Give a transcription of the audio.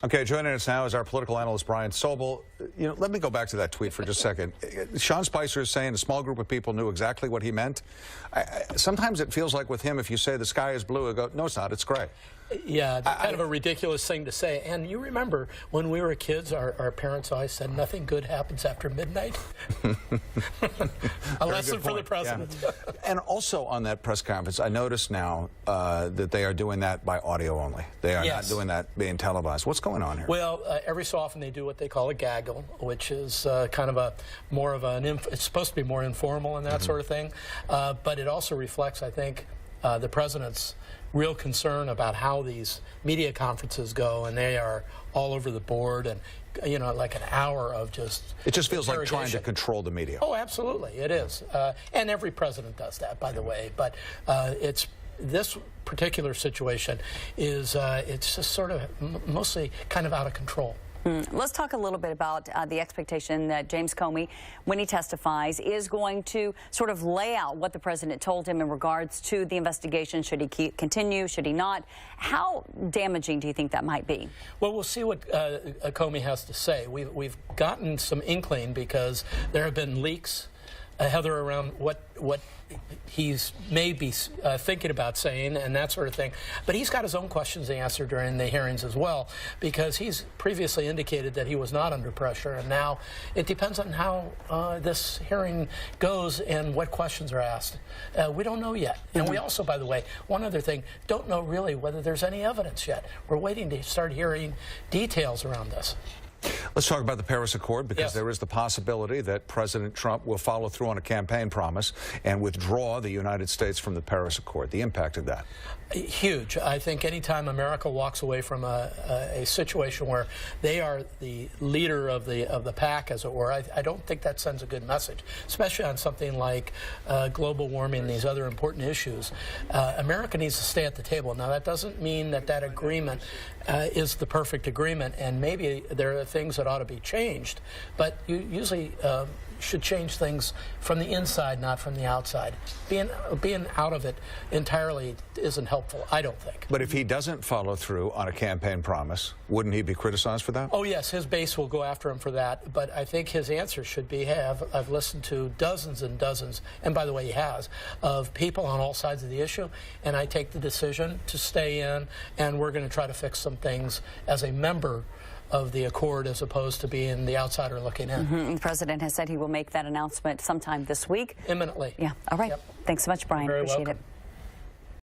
Okay, joining us now is our political analyst, Brian Sobel. Let me go back to that tweet for just a second. Sean Spicer is saying a small group of people knew exactly what he meant. Sometimes it feels like with him, if you say the sky is blue, I go, no, it's not, it's gray. Yeah, kind of a ridiculous thing to say. And you remember when we were kids, our parents always said nothing good happens after midnight. A lesson for the president. Yeah. And also on that press conference, I notice now that they are doing that by audio only. They are not doing that being televised. What's going on here? Well, every so often they do what they call a gaggle, which is kind of it's supposed to be more informal and that sort of thing. But it also reflects, I think, the president's real concern about how these media conferences go, and they are all over the board, and like an hour of just it just feels like trying to control the media. Oh, absolutely, it is, and every president does that, by the way. But it's this particular situation is it's just sort of mostly kind of out of control. Let's talk a little bit about the expectation that James Comey, when he testifies, is going to sort of lay out what the president told him in regards to the investigation. Should he continue? Should he not? How damaging do you think that might be? Well, we'll see what Comey has to say. We've gotten some inkling because there have been leaks, Heather, around what he's maybe thinking about saying and that sort of thing. But he's got his own questions to answer during the hearings as well, because he's previously indicated that he was not under pressure, and now it depends on how this hearing goes and what questions are asked. We don't know yet. And we also, by the way, one other thing, don't know really whether there's any evidence yet. We're waiting to start hearing details around this. Let's talk about the Paris Accord, because there is the possibility that President Trump will follow through on a campaign promise and withdraw the United States from the Paris Accord. The impact of that? Huge. I think anytime America walks away from a situation where they are the leader of the pack, as it were, I don't think that sends a good message, especially on something like global warming and these other important issues. America needs to stay at the table. Now, that doesn't mean that agreement is the perfect agreement, and maybe there are things that ought to be changed, but you usually should change things from the inside, not from the outside. Being out of it entirely isn't helpful, I don't think. But if he doesn't follow through on a campaign promise, wouldn't he be criticized for that? Oh, yes, his base will go after him for that, but I think his answer should be, hey, I've listened to dozens and dozens, and by the way, he has, of people on all sides of the issue, and I take the decision to stay in, and we're going to try to fix some things as a member of the accord as opposed to being the outsider looking in. The president has said he will make that announcement sometime this week. Imminently. Yeah. All right. Yep. Thanks so much, Brian. You're very Appreciate welcome. it.